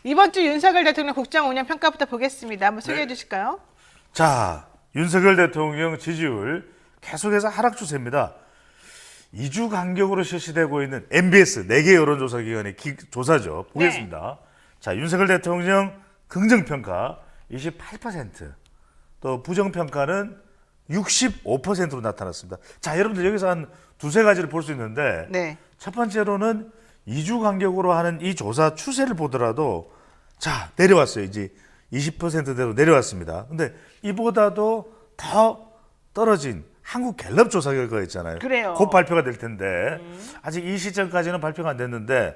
이번 주 윤석열 대통령 국정 운영 평가부터 보겠습니다. 한번 소개해 주실까요? 자, 윤석열 대통령 지지율 계속해서 하락 추세입니다. 2주 간격으로 실시되고 있는 MBS 4개 여론조사 기관의 조사죠. 보겠습니다. 자, 윤석열 대통령 긍정평가 28%, 또 부정평가는 65%로 나타났습니다. 자, 여러분들 여기서 한 두세 가지를 볼 수 있는데 첫 번째로는 2주 간격으로 하는 이 조사 추세를 보더라도 자, 내려왔어요. 이제 20%대로 내려왔습니다. 근데 이보다도 더 떨어진 한국 갤럽 조사 결과 있잖아요. 그래요. 곧 발표가 될 텐데 아직 이 시점까지는 발표가 안 됐는데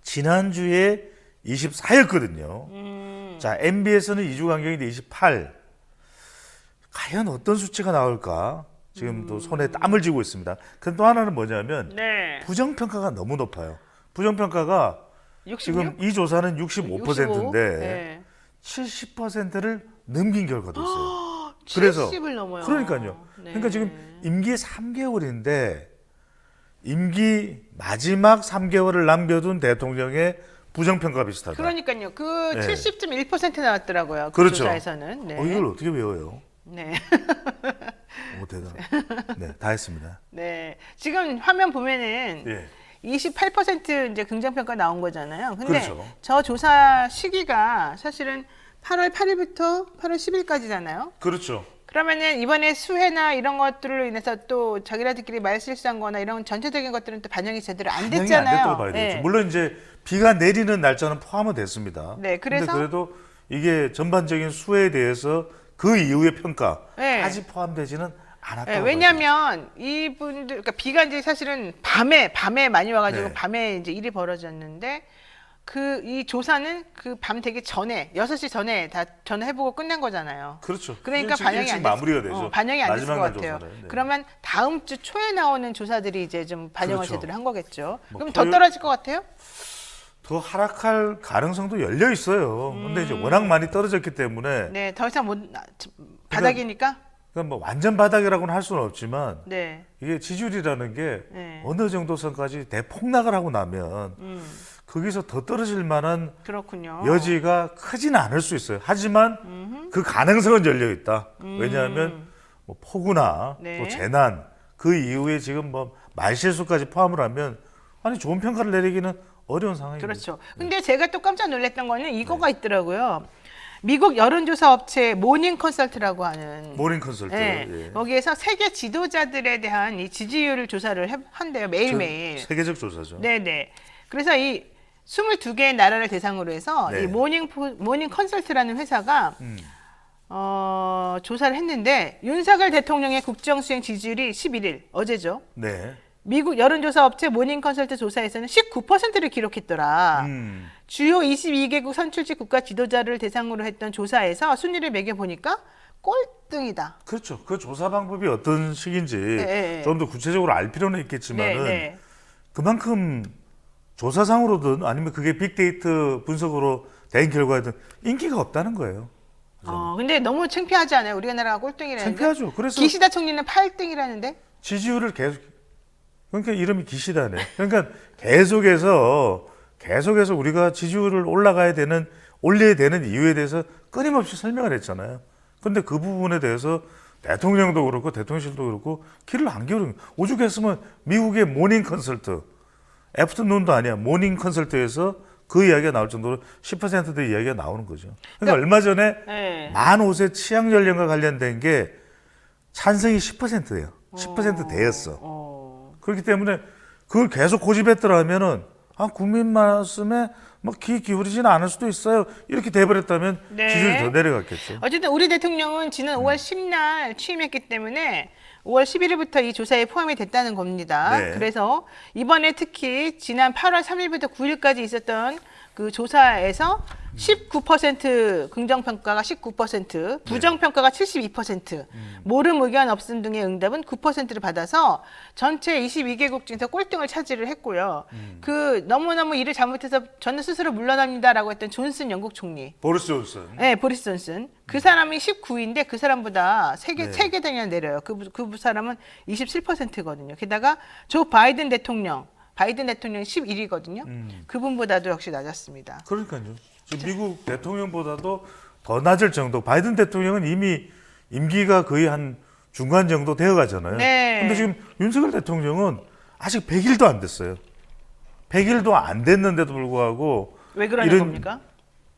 지난주에 24였거든요. 자, MBS는 2주 간격인데 28. 과연 어떤 수치가 나올까? 지금 또 손에 땀을 쥐고 있습니다. 그럼 또 하나는 뭐냐면 부정평가가 너무 높아요. 부정평가가 66? 지금 이 조사는 65%인데 65? 70%를 넘긴 결과도 있어요. 70을 넘어요. 그러니까요. 그러니까 지금 임기 3개월인데 임기 마지막 3개월을 남겨둔 대통령의 부정평가가 비슷하다. 그러니까요. 그 70.1% 나왔더라고요. 그 그렇죠. 조사에서는. 이걸 어떻게 외워요? 네. 오, 대단. 네, 다 했습니다. 네. 지금 화면 보면은 28% 이제 긍정평가 나온 거잖아요. 근데 그렇죠. 저 조사 시기가 사실은 8월 8일부터 8월 10일까지잖아요. 그렇죠. 그러면은 이번에 수해나 이런 것들로 인해서 또 자기네들끼리 말실수한 거나 이런 전체적인 것들은 또 반영이 제대로 안 반영이 됐잖아요. 안 됐다고 봐야 되겠죠. 물론 이제 비가 내리는 날짜는 포함은 됐습니다. 네, 그래서 근데 그래도 이게 전반적인 수해에 대해서 그 이후의 평가까지 포함되지는 않았다고. 왜냐하면 이분들, 그러니까 비가 이제 사실은 밤에 많이 와가지고 밤에 이제 일이 벌어졌는데 그 이 조사는 그 밤 되기 전에 6시 전에 다 전화해보고 끝낸 거잖아요. 그렇죠. 그러니까 반영이 안 마무리가 되죠. 반영이 안 됐을 것 같아요. 조사는, 그러면 다음 주 초에 나오는 조사들이 이제 좀 반영을 그렇죠. 제대로 한 거겠죠. 뭐 그럼 더 떨어질 것 같아요? 더 하락할 가능성도 열려 있어요. 근데 이제 워낙 많이 떨어졌기 때문에 네, 더 이상 못 바닥이니까. 그러니까 뭐 완전 바닥이라고는 할 수는 없지만 네. 이게 지지율이라는 게 어느 정도 선까지 대폭락을 하고 나면 거기서 더 떨어질 만한 그렇군요. 여지가 크지는 않을 수 있어요. 하지만 그 가능성은 열려 있다. 왜냐하면 뭐 폭우나 또 재난 그 이후에 지금 뭐 말실수까지 포함을 하면 아니 좋은 평가를 내리기는 어려운 상황입니다. 그렇죠. 근데 제가 또 깜짝 놀랐던 거는 이거가 있더라고요. 미국 여론조사 업체 모닝 컨설트라고 하는 모닝 컨설트. 거기에서 세계 지도자들에 대한 이 지지율을 조사를 한대요. 매일매일. 세계적 조사죠. 네네. 그래서 이 22개의 나라를 대상으로 해서 이 모닝 컨설트라는 회사가 조사를 했는데 윤석열 대통령의 국정수행 지지율이 11일 어제죠. 미국 여론조사 업체 모닝 컨설트 조사에서는 19%를 기록했더라. 주요 22개국 선출직 국가 지도자를 대상으로 했던 조사에서 순위를 매겨보니까 꼴등이다. 그렇죠. 그 조사 방법이 어떤 식인지 좀 더 구체적으로 알 필요는 있겠지만은 그만큼 조사상으로든 아니면 그게 빅데이터 분석으로 된 결과든 인기가 없다는 거예요. 근데 너무 창피하지 않아요? 우리나라가 꼴등이라는데. 창피하죠. 그래서 기시다 총리는 8등이라는데. 지지율을 계속 그러니까 이름이 기시다네. 그러니까 계속해서 우리가 지지율을 올려야 되는 이유에 대해서 끊임없이 설명을 했잖아요. 근데 그 부분에 대해서 대통령도 그렇고 대통령실도 그렇고 귀를 안 기울이는 거예요. 오죽했으면 미국의 모닝 컨설트, 애프터눈도 아니야. 모닝 컨설트에서 그 이야기가 나올 정도로 10%대 이야기가 나오는 거죠. 그러니까 얼마 전에 만 5세 치약 연령과 관련된 게 찬성이 10%예요. 10%대였어. 그렇기 때문에 그걸 계속 고집했더라면은 국민 말씀에 뭐 귀 기울이지는 않을 수도 있어요. 이렇게 돼버렸다면 지지율이 더 내려갔겠죠. 어쨌든 우리 대통령은 지난 5월 10날 취임했기 때문에 5월 11일부터 이 조사에 포함이 됐다는 겁니다. 그래서 이번에 특히 지난 8월 3일부터 9일까지 있었던 그 조사에서 19% 긍정평가가 19%, 부정평가가 72%, 모름 의견 없음 등의 응답은 9%를 받아서 전체 22개국 중에서 꼴등을 차지를 했고요. 그 너무너무 일을 잘못해서 저는 스스로 물러납니다라고 했던 존슨 영국 총리. 보리스 존슨. 네, 보리스 존슨. 그 사람이 19위인데 그 사람보다 3계단이나 내려요. 그 사람은 27%거든요. 게다가 조 바이든 대통령 바이든 대통령이 11위거든요. 그분보다도 역시 낮았습니다. 그러니까요. 지금 미국 대통령보다도 더 낮을 정도. 바이든 대통령은 이미 임기가 거의 한 중간 정도 되어 가잖아요. 네. 근데 지금 윤석열 대통령은 아직 100일도 안 됐어요. 100일도 안 됐는데도 불구하고 왜 그러는 이런 겁니까?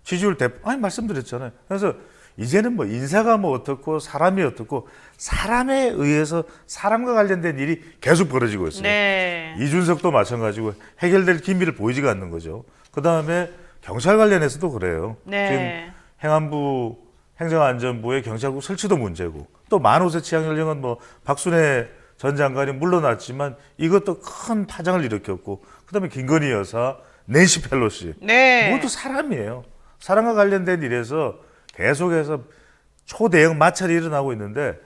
지지율 아니 말씀드렸잖아요. 그래서 이제는 뭐 인사가 뭐 어떻고 사람이 어떻고 사람에 의해서 사람과 관련된 일이 계속 벌어지고 있어요. 네. 이준석도 마찬가지고 해결될 기미를 보이지가 않는 거죠. 그다음에 경찰 관련해서도 그래요. 네. 지금 행안부 행정안전부의 경찰국 설치도 문제고 또 만호세 치안연령은 뭐 박순애 전 장관이 물러났지만 이것도 큰 파장을 일으켰고 그다음에 김건희 여사, 낸시 펠로시 네. 모두 사람이에요. 사람과 관련된 일에서 계속해서 초대형 마찰이 일어나고 있는데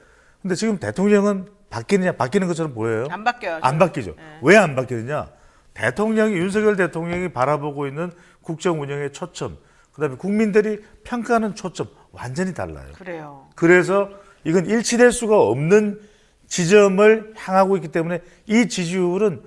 근데 지금 대통령은 바뀌는 것처럼 보여요? 안 바뀌어요. 안 바뀌죠. 네. 왜 안 바뀌느냐? 윤석열 대통령이 바라보고 있는 국정 운영의 초점, 그다음에 국민들이 평가하는 초점 완전히 달라요. 그래요. 그래서 이건 일치될 수가 없는 지점을 향하고 있기 때문에 이 지지율은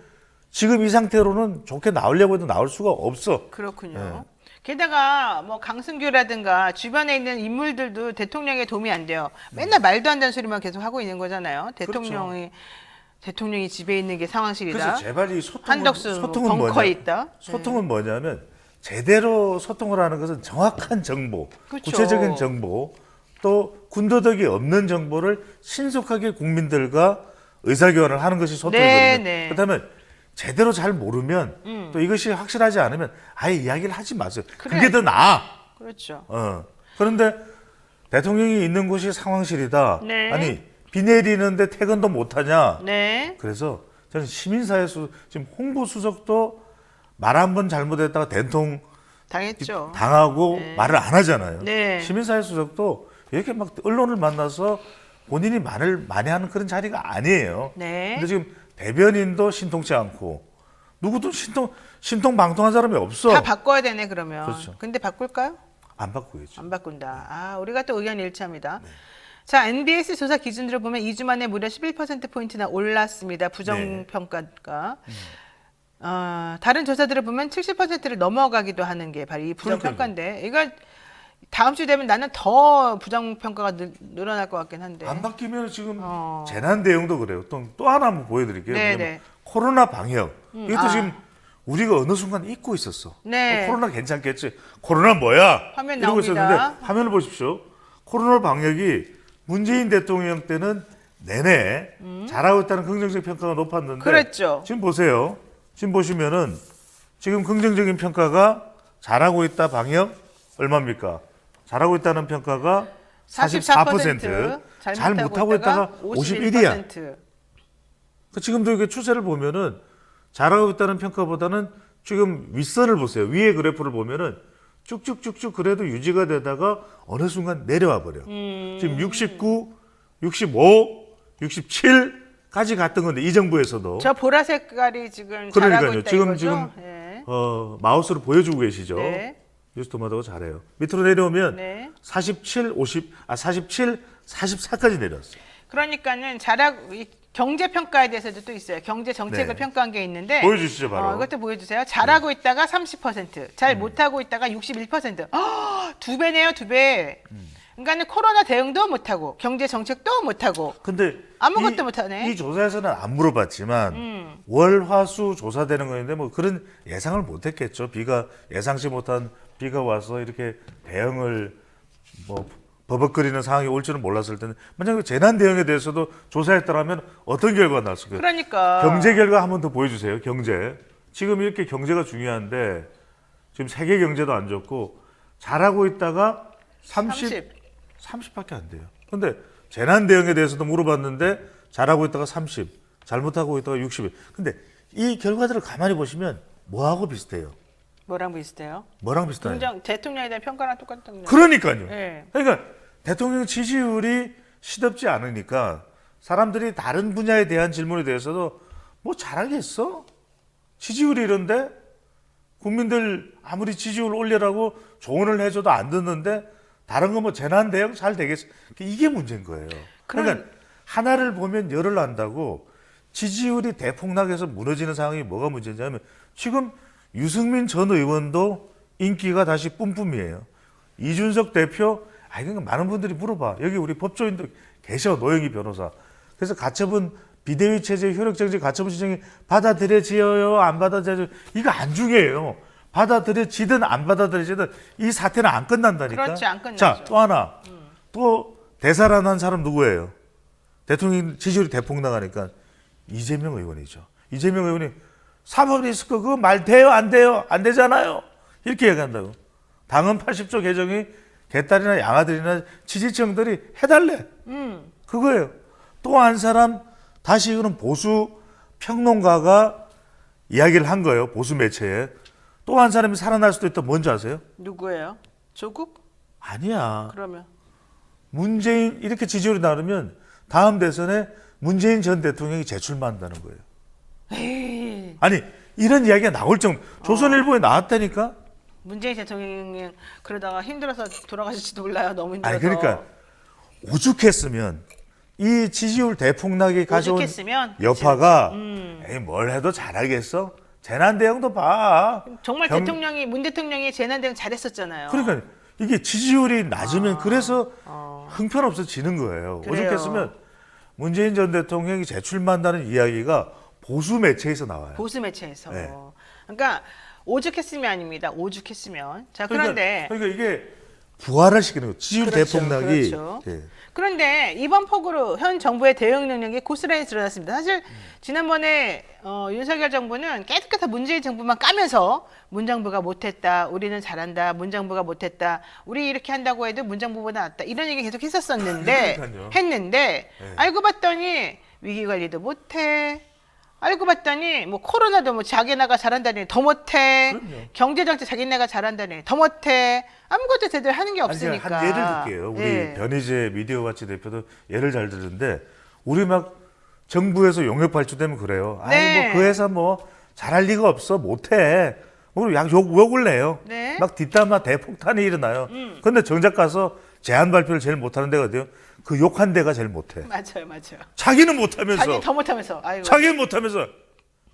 지금 이 상태로는 좋게 나오려고 해도 나올 수가 없어. 그렇군요. 네. 게다가 뭐 강승규라든가 주변에 있는 인물들도 대통령에 도움이 안 돼요. 맨날 말도 안 되는 소리만 계속 하고 있는 거잖아요. 대통령이 집에 있는 게 상황실이다. 그래서 제발 이 한덕수 소통은 벙커에 뭐냐? 있다. 소통은 뭐냐면 제대로 소통을 하는 것은 정확한 정보, 그렇죠. 구체적인 정보, 또 군더더기 없는 정보를 신속하게 국민들과 의사교환을 하는 것이 소통이거든요. 네, 네. 그렇다면 제대로 잘 모르면 또 이것이 확실하지 않으면 아예 이야기를 하지 마세요. 그게 그래야죠. 더 나아. 그렇죠. 그런데 대통령이 있는 곳이 상황실이다. 네. 아니 비 내리는데 퇴근도 못하냐. 네. 그래서 저는 시민사회 지금 홍보수석도 말 한 번 잘못했다가 된통 당했죠. 당하고 네. 말을 안 하잖아요. 네. 시민사회 수석도 이렇게 막 언론을 만나서 본인이 말을 많이 하는 그런 자리가 아니에요. 네. 근데 지금 대변인도 신통치 않고 누구도 신통방통한 사람이 없어. 다 바꿔야 되네 그러면. 그렇죠. 근데 바꿀까요? 안 바꾸겠죠. 안 바꾼다. 아, 우리가 또 의견 일치합니다. 자, NBS 조사 기준으로 보면 2주 만에 무려 11%포인트나 올랐습니다. 부정평가가. 다른 조사들을 보면 70%를 넘어가기도 하는 게 바로 이 부정평가인데 이거 다음 주 되면 나는 더 부정평가가 늘어날 것 같긴 한데. 안 바뀌면 지금 재난 대응도 그래요. 또 하나 한번 보여드릴게요. 네, 왜냐면 네. 코로나 방역. 이것도 지금 우리가 어느 순간 잊고 있었어. 네. 코로나 괜찮겠지. 코로나 뭐야? 화면 이러고 나옵니다. 있었는데 화면을 보십시오. 코로나 방역이 문재인 대통령 때는 내내 잘하고 있다는 긍정적 평가가 높았는데 그랬죠. 지금 보세요. 지금 보시면은 지금 긍정적인 평가가 잘하고 있다 방역 얼마입니까? 잘하고 있다는 평가가 44%, 잘 못하고 있다가 51이야. 지금도 이게 추세를 보면은 잘하고 있다는 평가보다는 지금 윗선을 보세요. 위에 그래프를 보면은 쭉쭉쭉쭉 그래도 유지가 되다가 어느 순간 내려와 버려. 지금 69, 65, 67까지 갔던 건데 이 정부에서도. 저 보라색 색깔이 지금 잘하고 있다 지금 이거죠? 지금 네. 마우스로 보여주고 계시죠. 네. 뉴스토마토가 잘해요. 밑으로 내려오면 네. 47, 44까지 내려왔어요. 그러니까는 이 경제 평가에 대해서도 또 있어요. 경제 정책을 네. 평가한 게 있는데 보여주시죠, 바로. 이것도 보여주세요. 잘하고 있다가 30%, 잘 못하고 있다가 61%. 두 배네요, 두 배. 그러니까는 코로나 대응도 못하고 경제 정책도 못하고 근데 아무것도 못하네. 이 조사에서는 안 물어봤지만 월, 화, 수 조사되는 거였는데 뭐 그런 예상을 못했겠죠. 예상치 못한 비가 와서 이렇게 대응을 뭐 버벅거리는 상황이 올 줄은 몰랐을 텐데 만약에 재난 대응에 대해서도 조사했더라면 어떤 결과가 나왔을까요? 그러니까 경제 결과 한 번 더 보여주세요. 경제. 지금 이렇게 경제가 중요한데 지금 세계 경제도 안 좋고 잘하고 있다가 30밖에 안 돼요. 근데 재난 대응에 대해서도 물어봤는데 잘하고 있다가 30, 잘못하고 있다가 60. 근데 이 결과들을 가만히 보시면 뭐하고 비슷해요? 뭐랑 비슷해요? 뭐랑 비슷해요? 대통령에 대한 평가랑 똑같은 거예요. 그러니까요. 네. 그러니까 대통령 지지율이 시덥지 않으니까 사람들이 다른 분야에 대한 질문에 대해서도 뭐 잘하겠어? 지지율이 이런데 국민들 아무리 지지율 올려라고 조언을 해줘도 안 듣는데 다른 거 뭐 재난 대응 잘 되겠어? 이게 문제인 거예요. 그러니까 하나를 보면 열을 안다고 지지율이 대폭락해서 무너지는 상황이 뭐가 문제냐면 지금 유승민 전 의원도 인기가 다시 뿜뿜이에요. 이준석 대표, 이건 많은 분들이 물어봐. 여기 우리 법조인도 계셔, 노영희 변호사. 그래서 가처분 비대위 체제 효력정지 가처분 신청이 받아들여지어요, 안 받아들여져요? 이거 안 중요해요. 받아들여지든 안 받아들여지든 이 사태는 안 끝난다니까. 그렇지, 안 끝나죠. 자, 또 하나. 또 대사라는 사람 누구예요? 대통령 지지율이 대폭락하니까 이재명 의원이죠. 이재명 의원이 사법 리스크 그거 말 돼요? 안 돼요? 안 되잖아요. 이렇게 얘기한다고. 당헌 80조 개정이 개딸이나 양아들이나 지지층들이 해달래. 그거예요. 또 한 사람 다시 이거는 보수 평론가가 이야기를 한 거예요. 보수 매체에. 또 한 사람이 살아날 수도 있다. 뭔지 아세요? 누구예요? 조국? 아니야. 그러면 문재인 이렇게 지지율이 나르면 다음 대선에 문재인 전 대통령이 재출마한다는 거예요. 에이, 아니 이런 이야기가 나올 정도. 조선일보에 나왔다니까. 문재인 대통령이 그러다가 힘들어서 돌아가실지도 몰라요. 너무 힘들어서. 아니 그러니까 오죽했으면 이 지지율 대폭락이 가져온 오죽했으면? 여파가 에이, 뭘 해도 잘하겠어? 재난 대응도 봐. 정말 대통령이 문 대통령이 재난 대응 잘했었잖아요. 그러니까 이게 지지율이 낮으면 그래서 형편없어지는 거예요. 그래요. 오죽했으면 문재인 전 대통령이 재출마한다는 이야기가 보수 매체에서 나와요. 보수 매체에서. 네. 그러니까 오죽했으면 아닙니다. 오죽했으면. 자, 그런데 그러니까 이게 부활을 시키는 거예요. 지지율 그렇죠, 대폭락이. 그렇죠. 예. 그런데 이번 폭우로 현 정부의 대응 능력이 고스란히 드러났습니다. 사실 지난번에 윤석열 정부는 계속해서 문재인 정부만 까면서 문정부가 못했다, 우리는 잘한다, 문정부가 못했다, 우리 이렇게 한다고 해도 문정부보다 낫다 이런 얘기 계속 했었었는데 그러니까요. 했는데 네. 알고 봤더니 위기 관리도 못해. 알고 봤더니 뭐 코로나도 뭐 자기네가 잘한다니 더 못해. 그럼요. 경제정책 자기네가 잘한다니 더 못해. 아무것도 제대로 하는 게 아니, 없으니까. 한 예를 들게요. 우리 예. 변희재 미디어와치 대표도 예를 잘 들는데 우리 막 정부에서 용역 발주되면 그래요. 네. 아니 뭐 그 회사 뭐 잘할 리가 없어 못해. 우리 욕을 내요. 네. 막 뒷담화 대폭탄이 일어나요. 근데 정작 가서 제안 발표를 제일 못하는 데가 어디요? 그 욕한 데가 제일 못해. 맞아요, 맞아요. 자기는 못하면서. 자기 더 못하면서. 아이고. 자기는 못하면서.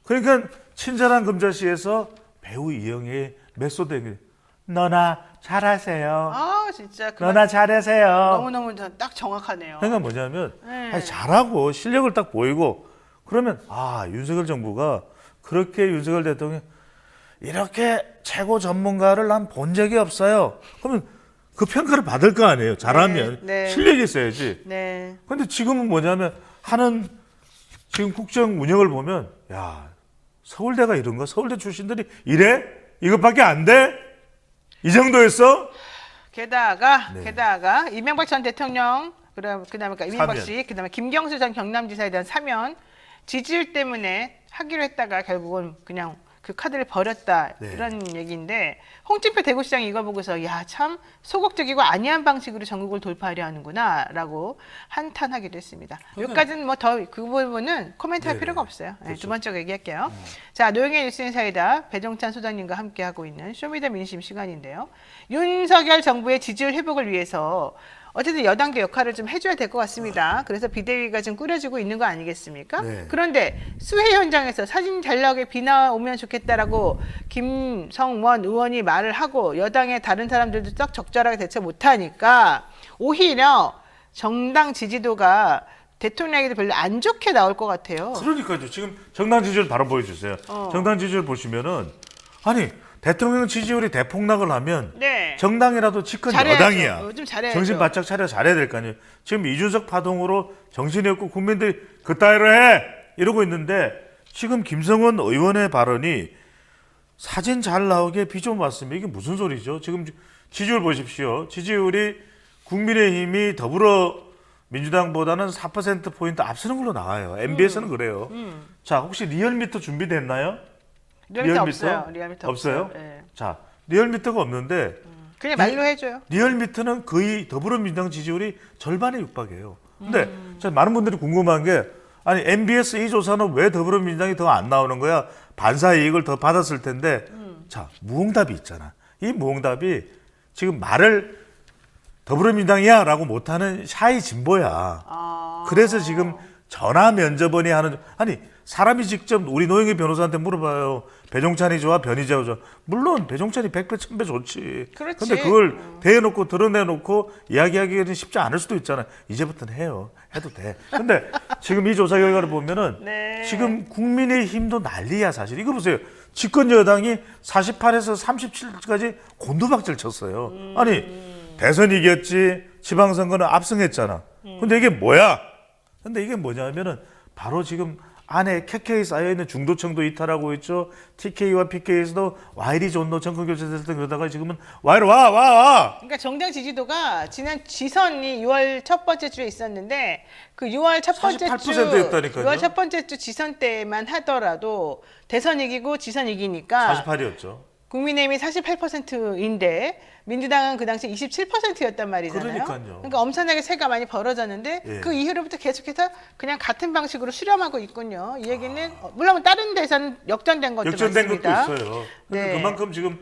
그러니까 친절한 금자씨에서 배우 이영애의 메소드 너나 잘하세요. 아 진짜 너나 잘하세요. 너무너무 딱 정확하네요. 그러니까 뭐냐면 네. 아니, 잘하고 실력을 딱 보이고 그러면 윤석열 정부가 그렇게 윤석열 대통령이 이렇게 최고 전문가를 난 본 적이 없어요. 그러면 그 평가를 받을 거 아니에요. 잘하면 네, 네. 실력이 있어야지. 네. 근데 지금은 뭐냐면 지금 국정 운영을 보면 야 서울대가 이런가? 서울대 출신들이 이래? 이것밖에 안 돼? 이 정도였어? 게다가 이명박 전 대통령 그다음에 이명박 사면. 씨 그다음에 김경수 전 경남지사에 대한 사면 지지율 때문에 하기로 했다가 결국은 그냥 그 카드를 버렸다 네. 이런 얘기인데 홍준표 대구시장이 이거 보고서 야 참 소극적이고 안이한 방식으로 전국을 돌파하려 하는구나라고 한탄하기도 했습니다. 여기까지는 뭐 더 그 부분은 코멘트할 네네. 필요가 없어요. 네, 그렇죠. 두 번째 거 얘기할게요. 자, 노영의 뉴스인사이다 배종찬 소장님과 함께하고 있는 쇼미더민심 시간인데요. 윤석열 정부의 지지율 회복을 위해서 어쨌든 여당도 역할을 좀 해줘야 될 것 같습니다. 그래서 비대위가 좀 꾸려지고 있는 거 아니겠습니까? 네. 그런데 수해 현장에서 사진 잘 나오게 비 나오면 좋겠다라고 김성원 의원이 말을 하고 여당의 다른 사람들도 딱 적절하게 대처 못하니까 오히려 정당 지지도가 대통령에게도 별로 안 좋게 나올 것 같아요. 그러니까요. 지금 정당 지지율 바로 보여주세요. 정당 지지율 보시면은 대통령 지지율이 대폭락을 하면 네. 정당이라도 집권 잘해야죠. 여당이야. 좀 잘해야죠. 정신 바짝 차려 잘해야 될 거 아니에요. 지금 이준석 파동으로 정신이 없고 국민들이 그따위로 해 이러고 있는데 지금 김성원 의원의 발언이 사진 잘 나오게 비 좀 왔으면 이게 무슨 소리죠? 지금 지지율 보십시오. 지지율이 국민의힘이 더불어민주당보다는 4%포인트 앞서는 걸로 나와요. MBS는 그래요. 자, 혹시 리얼미터 준비됐나요? 리얼미터 없어요. 리얼미터 없어요? 네. 자, 리얼미터가 없는데 그냥 말로 해줘요. 리얼미터는 거의 더불어민주당 지지율이 절반에 육박해요. 근데 많은 분들이 궁금한 게 MBS 이 조사는 왜 더불어민주당이 더 안 나오는 거야? 반사 이익을 더 받았을 텐데 자, 무응답이 있잖아. 이 무응답이 지금 말을 더불어민주당이야 라고 못하는 샤이 진보야. 그래서 지금 전화 면접원이 하는 사람이 직접 우리 노영희 변호사한테 물어봐요. 배종찬이 좋아, 변희재가 좋아. 물론 배종찬이 100배, 1000배 좋지. 그렇지. 근데 그걸 대해놓고 드러내놓고 이야기하기는 쉽지 않을 수도 있잖아요. 이제부터는 해요. 해도 돼. 근데 지금 이 조사 결과를 보면은 네. 지금 국민의힘도 난리야 사실. 이거 보세요. 집권 여당이 48에서 37까지 곤두박질 쳤어요. 아니 대선 이겼지, 지방선거는 압승했잖아. 근데 이게 뭐야? 근데 이게 뭐냐면은 바로 지금 안에 KK 쌓여있는 중도층도 이탈하고 있죠. TK와 PK에서도 와이리 존노 정권 교체됐던 그러다가 지금은 와이로 와. 그러니까 정당 지지도가 지난 지선이 6월 첫 번째 주에 있었는데 그 6월 첫 번째 48% 였다니까요. 6월 첫 번째 주 지선 때만 하더라도 대선 이기고 지선 이기니까 48이었죠. 국민의힘이 48%인데 민주당은 그 당시 27%였단 말이잖아요. 그러니까요. 그러니까 엄청나게 차이가 많이 벌어졌는데 예. 그 이후로부터 계속해서 그냥 같은 방식으로 수렴하고 있군요. 이 얘기는 물론 다른 데서는 역전된 것도 역전된 많습니다. 것도 있어요. 근데 네. 그만큼 지금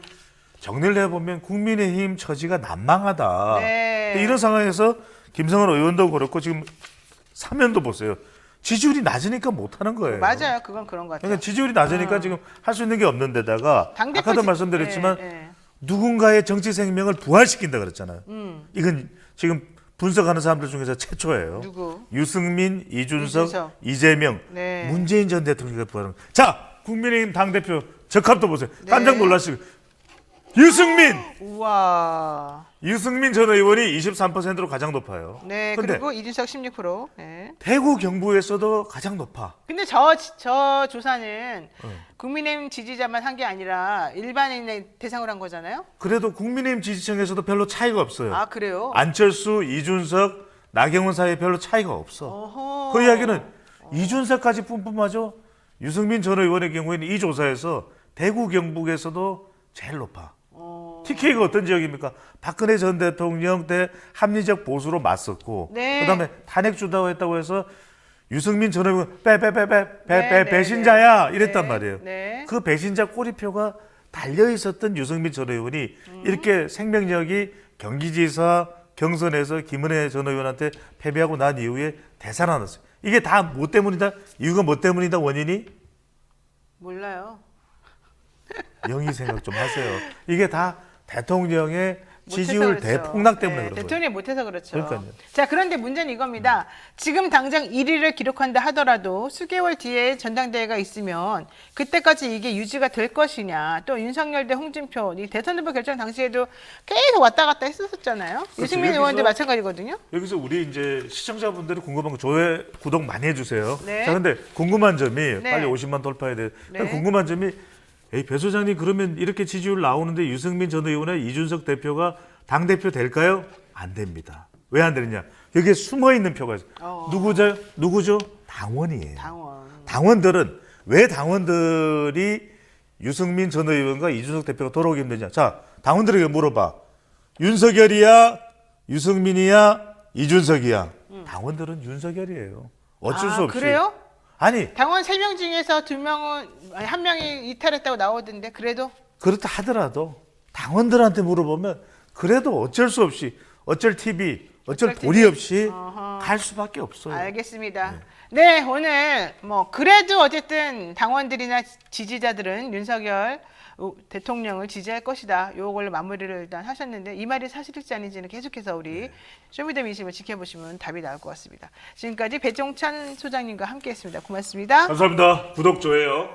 정리를 해보면 국민의힘 처지가 난망하다. 네. 근데 이런 상황에서 김성원 의원도 그렇고 지금 사면도 보세요. 지지율이 낮으니까 못하는 거예요. 맞아요. 그건 그런 것 같아요. 그러니까 지지율이 낮으니까 지금 할 수 있는 게 없는 데다가 당대표 아까도 지- 말씀드렸지만 예. 누군가의 정치 생명을 부활시킨다 그랬잖아요. 이건 지금 분석하는 사람들 중에서 최초예요. 누구? 유승민, 이준석, 이준석. 이재명, 네. 문재인 전 대통령이 부활한. 자, 국민의힘 당대표 적합도 보세요. 네. 깜짝 놀라시고 유승민! 우와. 유승민 전 의원이 23%로 가장 높아요. 네. 근데 그리고 이준석 16%. 네. 대구 경북에서도 가장 높아. 근데 저 조사는 국민의힘 지지자만 한 게 아니라 일반인의 대상으로 한 거잖아요. 그래도 국민의힘 지지층에서도 별로 차이가 없어요. 아 그래요? 안철수, 이준석, 나경원 사이에 별로 차이가 없어. 어허. 그 이야기는 이준석까지 뿜뿜하죠. 유승민 전 의원의 경우에는 이 조사에서 대구 경북에서도 제일 높아. TK가 어떤 지역입니까? 박근혜 전 대통령 때 합리적 보수로 맞섰고 네. 그다음에 탄핵 주도했다고 해서 유승민 전 의원 네, 배신자야 네. 이랬단 네. 말이에요. 네. 그 배신자 꼬리표가 달려 있었던 유승민 전 의원이 이렇게 생명력이 경기지사 경선에서 김은혜 전 의원한테 패배하고 난 이후에 되살아났어요. 이게 다 뭐 때문이다? 이유가 뭐 때문이다? 원인이? 몰라요. 영희 생각 좀 하세요. 이게 다 대통령의 못해서 지지율 그렇죠. 대폭락 때문에 네, 그런 거예요. 대통령이 못해서 그렇죠. 그러니까요. 자, 그런데 문제는 이겁니다. 지금 당장 1위를 기록한다 하더라도 수개월 뒤에 전당대회가 있으면 그때까지 이게 유지가 될 것이냐. 또 윤석열 대 홍준표 이 대선 후보 결정 당시에도 계속 왔다 갔다 했었잖아요. 유승민 여기서- 의원도 마찬가지거든요. 여기서 우리 이제 시청자분들이 궁금한 거 조회 구독 많이 해주세요. 네. 자, 근데 궁금한 점이 네. 빨리 50만 돌파해야 돼요. 네. 궁금한 점이 배 소장님 그러면 이렇게 지지율 나오는데 유승민 전 의원의 이준석 대표가 당 대표 될까요? 안 됩니다. 왜 안 되느냐? 여기에 숨어 있는 표가 있어요. 누구죠? 당원이에요. 당원들은 왜 당원들이 유승민 전 의원과 이준석 대표가 돌아오기 힘드냐? 자, 당원들에게 물어봐. 윤석열이야, 유승민이야, 이준석이야. 당원들은 윤석열이에요. 어쩔 수 없이. 그래요? 아니 당원 3명 중에서 2명은 아니 1명이 이탈했다고 나오던데 그래도 그렇다 하더라도 당원들한테 물어보면 그래도 어쩔 수 없이 어쩔 TV, 어쩔 도리 없이 갈 수밖에 없어요. 알겠습니다. 네, 오늘 뭐 그래도 어쨌든 당원들이나 지지자들은 윤석열 대통령을 지지할 것이다. 요걸로 마무리를 일단 하셨는데 이 말이 사실일지 아닌지는 계속해서 우리 쇼미더민심을 지켜보시면 답이 나올 것 같습니다. 지금까지 배종찬 소장님과 함께했습니다. 고맙습니다. 감사합니다. 구독, 좋아요.